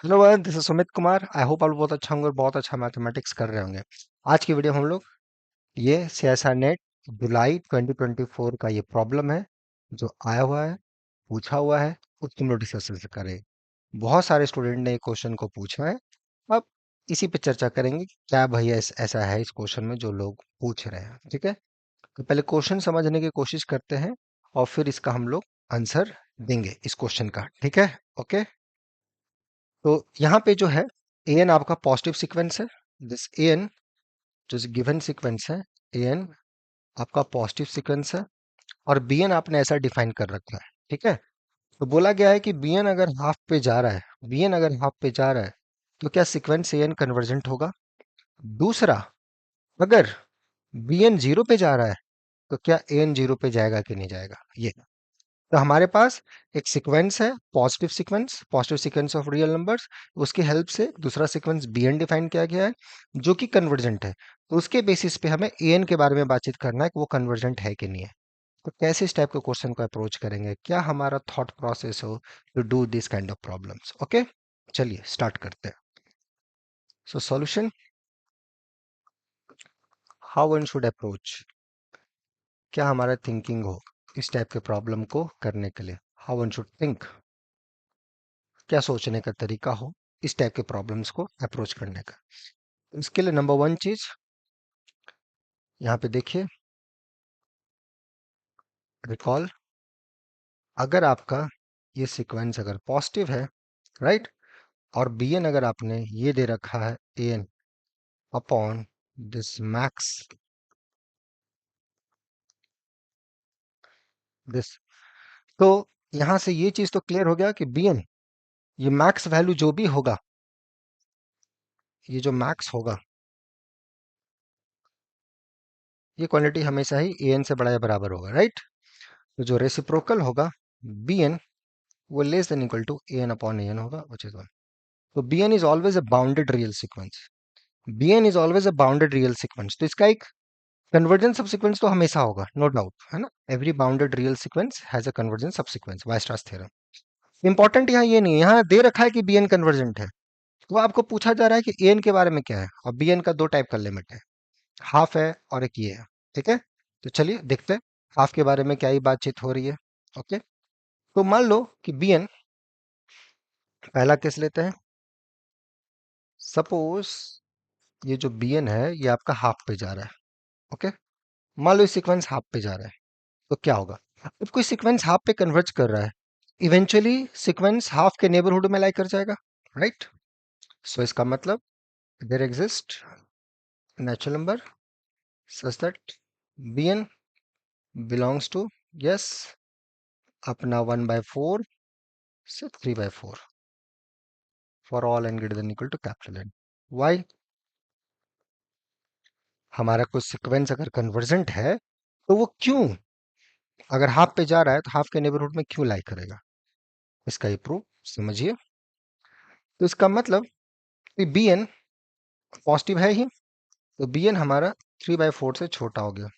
Hello this is Sumit Kumar. I hope आप लोग बहुत अच्छा होंगे और बहुत अच्छा मैथमेटिक्स कर रहे होंगे। आज की वीडियो में हम लोग ये सीएसआर नेट जुलाई 2024 का ये प्रॉब्लम है जो आया हुआ है, पूछा हुआ है, उसको हम लोग डिस्कस करें। बहुत सारे स्टूडेंट ने क्वेश्चन को पूछा है। अब इसी पे चर्चा करेंगे कि क्या भैया ऐसा है इस क्वेश्चन में जो लोग पूछ रहे हैं। ठीक है, तो पहले क्वेश्चन समझने की कोशिश करते हैं और फिर इसका हम लोग आंसर देंगे इस क्वेश्चन का। ठीक है, ओके। तो यहाँ पे जो है ए एन आपका पॉजिटिव सीक्वेंस है। दिस ए एन जो गिवन सीक्वेंस है, ए एन आपका पॉजिटिव सीक्वेंस है और बी एन आपने ऐसा डिफाइन कर रखा है। ठीक है, तो बोला गया है कि बी एन अगर हाफ पे जा रहा है, बी एन अगर हाफ पे जा रहा है तो क्या सीक्वेंस ए एन कन्वर्जेंट होगा। दूसरा, अगर बी एन जीरो पे जा रहा है तो क्या ए एन जीरो पे जाएगा कि नहीं जाएगा। ये तो हमारे पास एक सीक्वेंस है, positive sequence of real numbers. उसकी हेल्प से दूसरा सीक्वेंस बी एन डिफाइन किया गया है जो कि कन्वर्जेंट है। तो उसके बेसिस पे हमें ए एन के बारे में बातचीत करना है कि वो कन्वर्जेंट है कि नहीं है। तो कैसे इस टाइप के क्वेश्चन को अप्रोच करेंगे, क्या हमारा थॉट प्रोसेस हो to do this kind of problems. Okay, चलिए स्टार्ट करते हैं। So solution, how one should approach, क्या हमारा थिंकिंग हो इस टाइप के प्रॉब्लम को करने के लिए। हाउ वन शुड थिंक, क्या सोचने का तरीका हो इस टाइप के प्रॉब्लम्स को अप्रोच करने का। इसके लिए नंबर वन चीज यहाँ पे देखिए, रिकॉल। अगर आपका ये सीक्वेंस अगर पॉजिटिव है, राइट, और बी एन अगर आपने ये दे रखा है A N upon this max this, तो यहां से ये चीज तो क्लियर हो गया कि बी एन, ये मैक्स वैल्यू जो भी होगा, ये जो मैक्स होगा, ये क्वांटिटी हमेशा ही ए एन से बड़ा या बराबर होगा, राइट। तो जो रेसिप्रोकल होगा बी एन, वो less than equal to A N upon a n होगा, विच इज 1। तो b N is always a bounded real sequence, b N is always a bounded real sequence. तो इसका एक convergence सब sequence तो हमेशा होगा, नो डाउट, है ना। Every bounded real sequence has a convergence सब सीक्वेंस, वायस्ट्रास थ्योरम। इंपॉर्टेंट यहाँ ये नहीं है, यहाँ दे रखा है कि बी एन कन्वर्जेंट है, तो आपको पूछा जा रहा है कि ए एन के बारे में क्या है। और बी एन का दो टाइप का लिमिट है, हाफ है और एक ये है। ठीक है, तो चलिए देखते हैं हाफ के बारे में क्या ही बातचीत हो रही है। ओके, तो मान लो कि बी एन, पहला केस लेते हैं। सपोज ये जो बी एन है ये आपका हाफ पे जा रहा है। ओके, मान लो ये सीक्वेंस हाफ पे जा रहा है, तो क्या होगा। अब कोई सीक्वेंस हाफ पे कन्वर्ज कर रहा है, इवेंचुअली सीक्वेंस हाफ के नेबरहुड में लाई कर जाएगा, राइट। सो इसका मतलब there exist natural number such that bn belongs to, yes, अपना 1/4 से 3/4 for all n greater than equal to capital N. Why, हमारा कोई सीक्वेंस अगर कन्वर्जेंट है तो वो क्यों, अगर हाफ पे जा रहा है तो हाफ के नेबरहुड में क्यों लाई करेगा, इसका ये प्रूफ समझिए। तो इसका मतलब बी एन पॉजिटिव है ही, तो बी एन हमारा 3/4 से छोटा हो गया,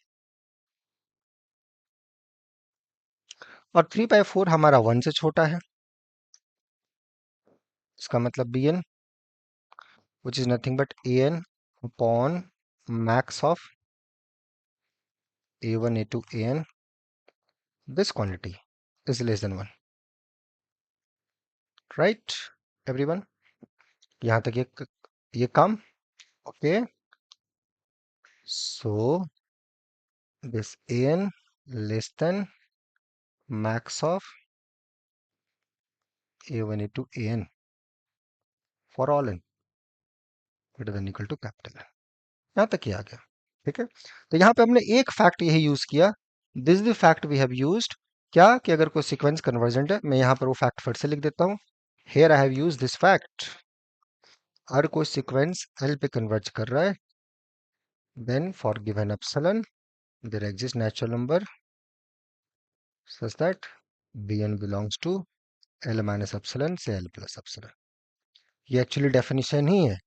और 3/4 हमारा 1 से छोटा है। इसका मतलब B n which is nothing but A N upon max of a1 a2 an, this quantity is less than 1, right everyone। यहाँ तक ये काम okay. So this an less than max of a1 a2 an for all n greater than equal to capital N। यहाँ तक ये आ गया, ठीक है। तो यहाँ पे हमने एक फैक्ट यही यूज किया, this the fact we have used, क्या कि अगर कोई सीक्वेंस कन्वर्जेंट है, मैं यहाँ पर वो फैक्ट फिर से लिख देता हूँ। Here I have used this fact, अगर कोई सीक्वेंस एल पे कन्वर्ज कर रहा है, then for given epsilon there exists natural number such that bn belongs to l minus epsilon से l plus epsilon। ये एक्चुअली डेफिनेशन ही है,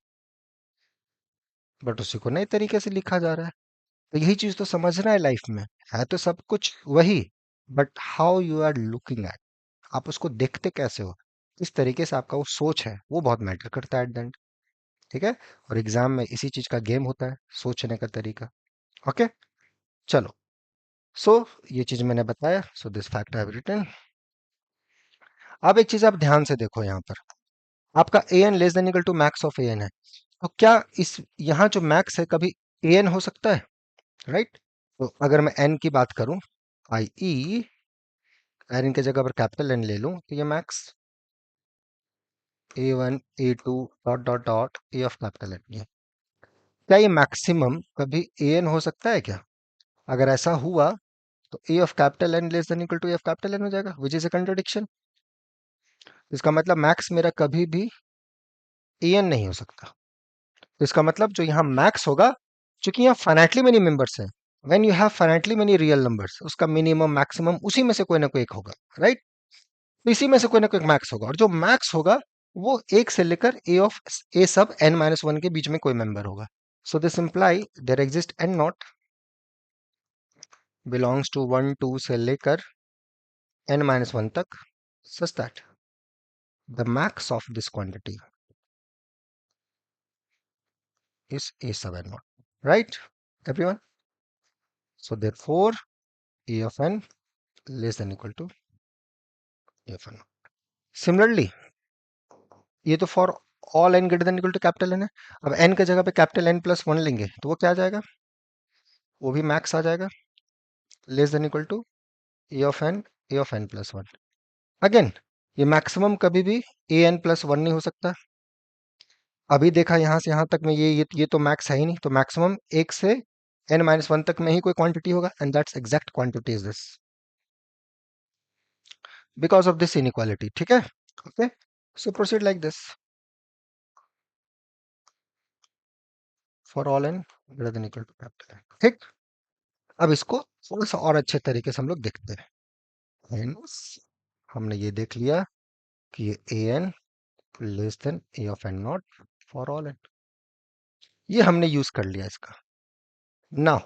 बट उसी को नए तरीके से लिखा जा रहा है। तो यही चीज तो समझना है लाइफ में, है तो सब कुछ वही, but how you are looking at, आप उसको देखते कैसे हो। इस तरीके से आपका वो सोच है वो बहुत मैटर करता है एट द एंड। ठीक है। और एग्जाम में इसी चीज का गेम होता है, सोचने का तरीका। ओके, चलो। सो ये चीज मैंने बताया, so this fact I have written. अब एक चीज आप ध्यान से देखो यहाँ पर, आपका A N less than equal to max of A N है, तो क्या इस यहाँ जो मैक्स है कभी ए एन हो सकता है? राइट। तो अगर मैं एन की बात करूं, आई ई, एन की जगह पर कैपिटल एन ले लूं, तो ये max A one A two dot dot dot A of capital N, ये क्या ये मैक्सिमम कभी ए एन हो सकता है क्या? अगर ऐसा हुआ तो A of capital N less than equal to A of capital N हो जाएगा, विच इज अ कंट्रडिक्शन। इसका मतलब मैक्स मेरा कभी भी ए एन नहीं हो सकता। तो इसका मतलब जो यहाँ मैक्स होगा, चूंकि यहाँ फाइनाइटली मेनी मेंबर्स हैं, when you have finitely many real numbers, उसका मिनिमम मैक्सिमम उसी में से कोई ना कोई एक होगा। राइट। तो इसी में से कोई ना कोई मैक्स होगा, और जो मैक्स होगा वो एक से लेकर ए ऑफ ए सब एन माइनस वन के बीच में कोई मेंबर होगा। So this imply there exist n naught belongs to one two से लेकर n minus 1 तक, such that the max of this quantity is a sub n naught. Right, everyone? So therefore, a of n less than equal to a of n. Similarly, ये तो for all n greater than equal to capital n है। अब n के जगह पे capital n plus one लेंगे तो वो क्या आ जाएगा? वो भी मैक्स आ जाएगा, less than equal to A of n plus one. Again, ये मैक्सिमम कभी भी ए एन प्लस वन नहीं हो सकता। अभी देखा यहाँ से यहाँ तक में ये तो मैक्स है ही नहीं, तो मैक्सिमम एक से n माइनस वन तक में ही कोई क्वांटिटी होगा, and that's exact quantity is this because of this inequality. ठीक है। Okay, so proceed like this for all n greater than equal to capital N। ठीक। अब इसको थोड़ा सा और अच्छे तरीके से हम लोग देखते हैं। Hence, हमने ये देख लिया कि ये A N less than A of N not for all n, ये हमने यूज कर लिया इसका। नाउ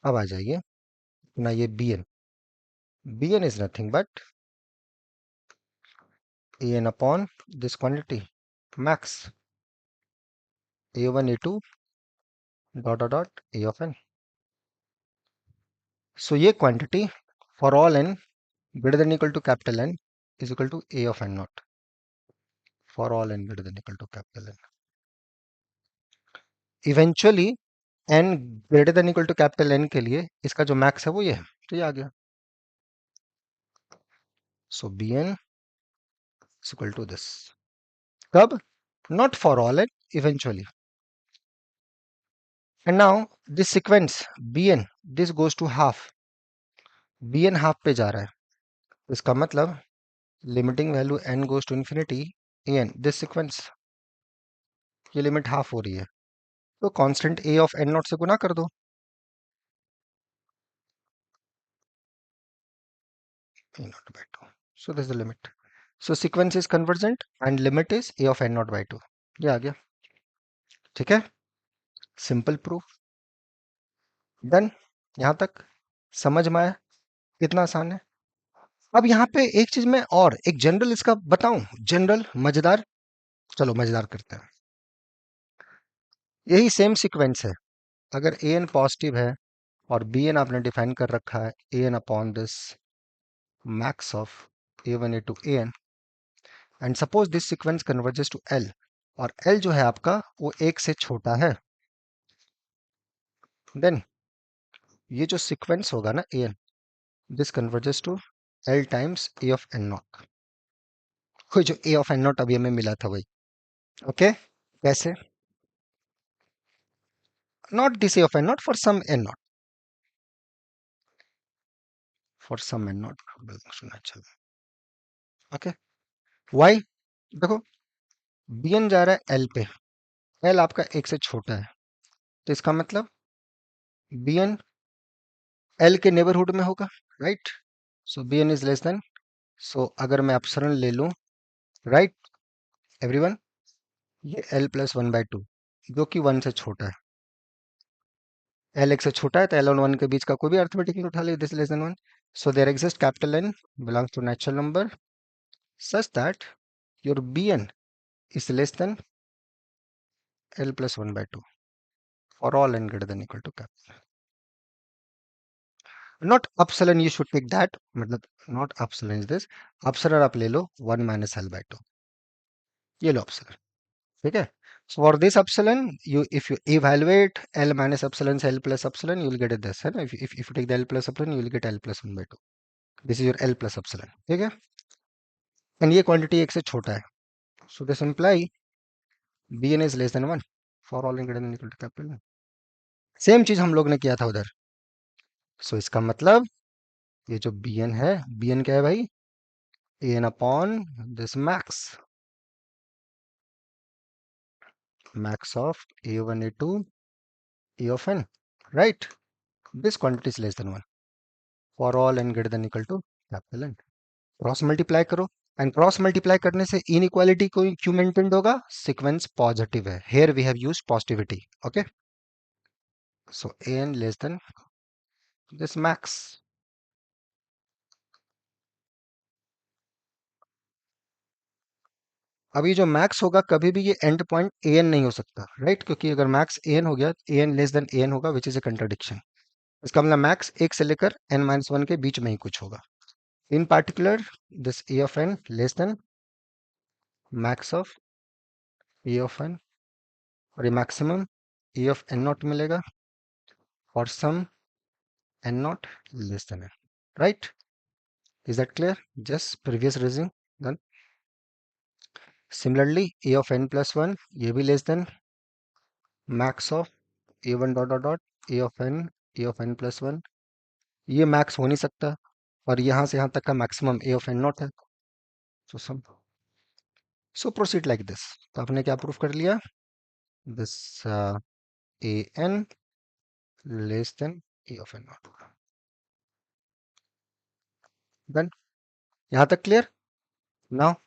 अब आ जाइए ना, ये B N is nothing but A N upon this quantity max A one A two dot dot dot A of N. So ये quantity for all N greater than equal to capital N is equal to A of n naught for all n greater than equal to capital N. Eventually n greater than equal to capital N के लिए इसका जो max है वो ये है, तो ये आ गया। So Bn is equal to this. कब? Not for all n, eventually. And now this sequence Bn, this goes to half. Bn half पे जा रहा है, तो इसका मतलब limiting value n goes to infinity an, this sequence ये limit half हो रही है, तो constant a of n not से गुना कर दो। a naught by 2. So this is the limit. So sequence is convergent and limit is a of n naught by 2। ये आ गया। ठीक है, सिंपल प्रूफ डन। यहां तक समझ में आया कितना आसान है? अब यहाँ पे एक चीज मैं और एक जनरल इसका बताऊं, जनरल मजेदार। चलो मजेदार करते हैं। यही सेम सीक्वेंस है, अगर ए एन पॉजिटिव है और बी एन आपने डिफाइन कर रखा है A N upon this max of A one A two A N, and suppose this sequence converges to L, और एल जो है आपका वो एक से छोटा है, देन ये जो सीक्वेंस होगा ना A N, this converges to L times A of N not. कोई जो ए ऑफ एन नॉट अभी हमें मिला था वही। ओके, कैसे? Not this a of N not, for some n not, for some n naught belongs to natural. Okay, why? देखो, b n जा रहा है एल पे, एल आपका एक से छोटा है, तो इसका मतलब बी एन एल के नेबरहुड में होगा। Right. So B N is less than, so अगर मैं अपसरण ले लूं, राइट एवरीवन, ये L plus one by two जो कि वन से छोटा है, एल एक से छोटा है, तो एल और वन के बीच का कोई भी अर्थमेटिकली उठा ले, this less than one. So there exist capital N belongs to natural number such that your Bn is less than L plus 1 by 2 for all n greater than equal to cap. Not upsilon, you should take that. मतलब not upsilon is this. Upsilon आप ले लो 1 minus L by 2. ये लो upsilon. ठीक है? So for this epsilon, if you evaluate L minus epsilon से L plus epsilon, you will get it this है ना? If you take the L plus epsilon, you will get L plus 1 by 2. This is your L plus epsilon. ठीक है? And ये quantity एक से छोटा है. So this imply Bn is less than 1 for all n greater than equal to capital N. Same चीज हम लोग ने किया था उधर. So इसका मतलब ये जो Bn है, Bn क्या है भाई? An upon this max of A1 A2 E of n, right? This quantity is less than 1 for all n greater than equal to capital N. Cross multiply करो एंड क्रॉस मल्टीप्लाई करने से inequality को क्यों maintained होगा? Sequence positive है. Here we have used positivity. Okay, so an less than this max. अभी जो max होगा कभी भी ये एंड पॉइंट an नहीं हो सकता, राइट? क्योंकि अगर मैक्स an हो गया तो an लेस देन an होगा, विच इज अ कंट्राडिक्शन. इसका मतलब मैक्स एक से लेकर n माइनस वन के बीच में ही कुछ होगा. इन particular this a of n less than max of a of n, और ये maximum a of n not मिलेगा और सम n naught less than n, right? Is that clear? Just previous reasoning done. Similarly, a of n plus 1 ये भी less than max of a1 dot dot dot a of n plus 1. ये max हो नहीं सकता और यहाँ से यहाँ तक का maximum a of n naught है. So sum. So proceed like this. तो आपने क्या प्रूफ कर लिया? This a n less than a of n naught. Done. यहाँ तक clear? Now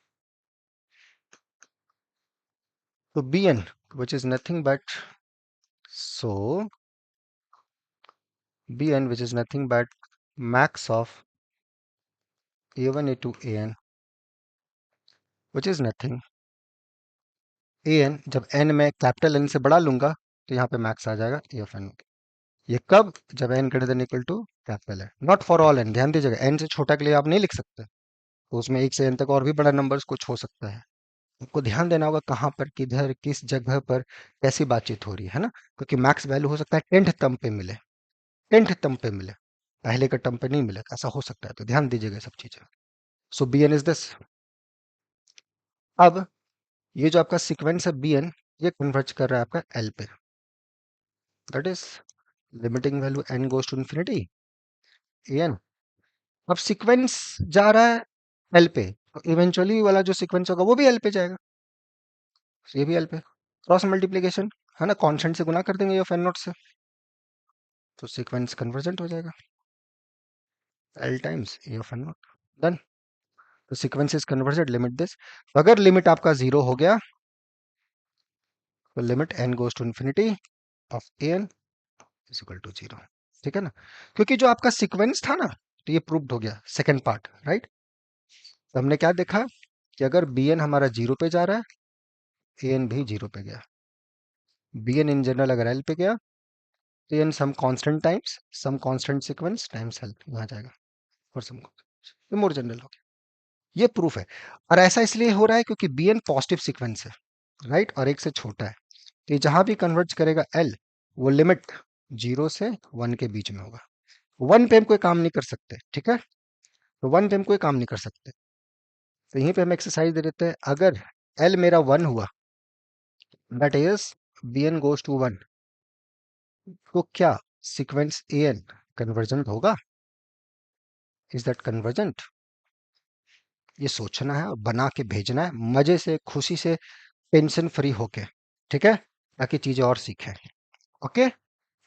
to bn, which is nothing but so bn, which is nothing but max of a1 a2 an, which is nothing an. जब n मैं capital n से बड़ा लूंगा तो यहाँ पे मैक्स आ जाएगा a of n. ये कब? जब n greater than equal to capital है. नॉट फॉर ऑल n, ध्यान दीजिएगा. n से छोटा के लिए आप नहीं लिख सकते, तो उसमें एक से n तक और भी बड़ा नंबर्स कुछ हो सकता है. आपको ध्यान देना होगा कहाँ पर, किधर, किस जगह पर कैसी बातचीत हो रही है ना. क्योंकि मैक्स वैल्यू हो सकता है 10th टर्म पे मिले, 10th टर्म पे मिले, पहले का टर्म पे नहीं मिले, ऐसा हो सकता है. तो ध्यान दीजिएगा सब चीजें. सो bn इज दिस. अब ये जो आपका सीक्वेंस है bn, ये कन्वर्ज कर रहा है आपका l पे. That is limiting value n goes to infinity an. अब सीक्वेंस जा रहा है l पे, तो इवेंचुअली वाला जो सीक्वेंस होगा वो भी l पे जाएगा. ये भी l पे. क्रॉस मल्टीप्लिकेशन है ना, कांस्टेंट से गुना कर देंगे ऑफ n नॉट से, तो सीक्वेंस कन्वर्जेंट हो जाएगा. l times a of n not. Done. तो sequence is convergent. Limit this. अगर लिमिट आपका जीरो हो गया तो limit n goes to infinity of an is equal to zero. ठीक है ना? क्योंकि जो आपका सीक्वेंस था ना, तो ये प्रूव्ड हो गया सेकंड पार्ट, राइट? तो हमने क्या देखा कि अगर bn हमारा जीरो पे जा रहा है, an भी जीरो पे गया. bn इन जनरल अगर l पे गया तो n some constant times some constant sequence times l यहाँ जाएगा, और सम ये मोर जनरल हो गया. ये प्रूफ है. और ऐसा इसलिए हो रहा है क्योंकि bn पॉजिटिव सीक्वेंस है, राइट? और एक से छोटा है, तो ये जहां भी कन्वर्ज करेगा l, वो लिमिट जीरो से वन के बीच में होगा. वन पे हम कोई काम नहीं कर सकते, ठीक है? तो वन पे हम कोई काम नहीं कर सकते. तो यहीं पे हम एक्सरसाइज दे देते हैं. अगर l मेरा वन हुआ, that is bn goes to one, तो क्या सीक्वेंस an कन्वर्जेंट होगा? Is that convergent? ये सोचना है और बना के भेजना है मजे से, खुशी से, टेंशन फ्री होके, ठीक है? ताकि चीजें और सीखें. ओके,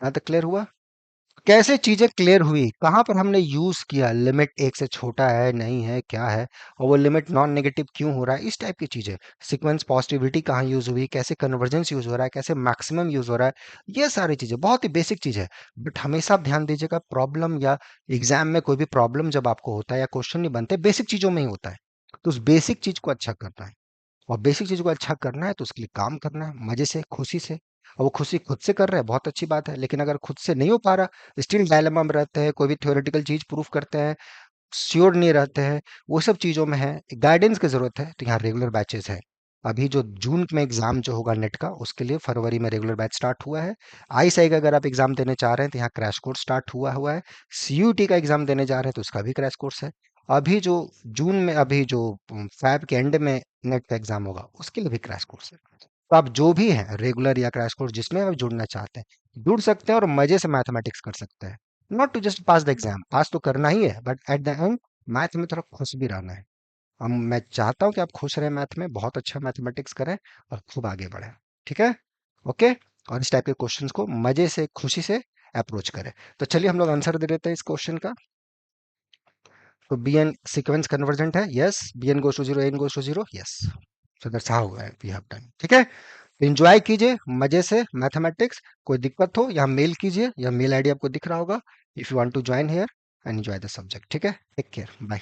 यहाँ तक क्लियर हुआ? कैसे चीजें क्लियर हुई, कहां पर हमने यूज किया, लिमिट एक से छोटा है नहीं है क्या है, और वो लिमिट नॉन नेगेटिव क्यों हो रहा है, इस टाइप की चीजें. सीक्वेंस पॉजिटिविटी कहाँ यूज हुई, कैसे कन्वर्जेंस यूज हो रहा है, कैसे मैक्सिमम यूज हो रहा है, ये सारी चीजें बहुत ही बेसिक चीज है. बट हमेशा आप ध्यान दीजिएगा, प्रॉब्लम या एग्जाम में कोई भी प्रॉब्लम जब आपको होता है या क्वेश्चन नहीं बनते, बेसिक चीजों में ही होता है. तो उस बेसिक चीज को अच्छा करना है, और बेसिक चीज को अच्छा करना है तो उसके लिए काम करना है मजे से, खुशी से। और वो खुशी खुद से कर रहे हैं, बहुत अच्छी बात है। लेकिन अगर खुद से नहीं हो पा रहा, स्टिल डायलेमा में रहते हैं, कोई भी थ्योरेटिकल चीज प्रूफ करते हैं, श्योर नहीं रहते हैं, वो सब चीज़ों में है, गाइडेंस की ज़रूरत है, तो यहाँ रेगुलर बैचेस है। अभी जो जून में एग्ज़ाम जो होगा नेट का, उसके लिए फरवरी में रेगुलर बैच स्टार्ट हुआ है। आईएसआई का अगर आप एग्ज़ाम देने चाह रहे हैं तो यहाँ क्रैश कोर्स स्टार्ट हुआ हुआ है। सीयूटी का एग्ज़ाम देने जा रहे हैं तो उसका भी क्रैश कोर्स है। अभी जो जून में, अभी जो फैब के एंड में नेट का एग्ज़ाम होगा, उसके लिए भी क्रैश कोर्स है। तो आप जो भी हैं, रेगुलर या क्रैश कोर्स, जिसमें आप जुड़ना चाहते हैं जुड़ सकते हैं और मजे से मैथमेटिक्स कर सकते हैं। Not to just pass the exam, pass तो करना ही है, but at the end math में थोड़ा खुश भी रहना है। हम मैं चाहता हूँ कि आप खुश रहें मैथ में, बहुत अच्छा मैथमेटिक्स करें और खूब आगे बढ़ें। ठीक है? ओके। और इस टाइप के क्वेश्चंस को मजे से, खुशी से अप्रोच करें। तो चलिए हम लोग आंसर दे देते हैं इस क्वेश्चन का। तो बी एन सीक्वेंस कन्वर्जेंट है, yes. B n goes to zero, n goes to zero, yes. So that's how we have done. ठीक है, एंजॉय कीजिए मजे से मैथमेटिक्स। कोई दिक्कत हो या मेल कीजिए, या मेल आईडी आपको दिख रहा होगा, if you want to join here and enjoy the subject. ठीक है, टेक केयर, बाय।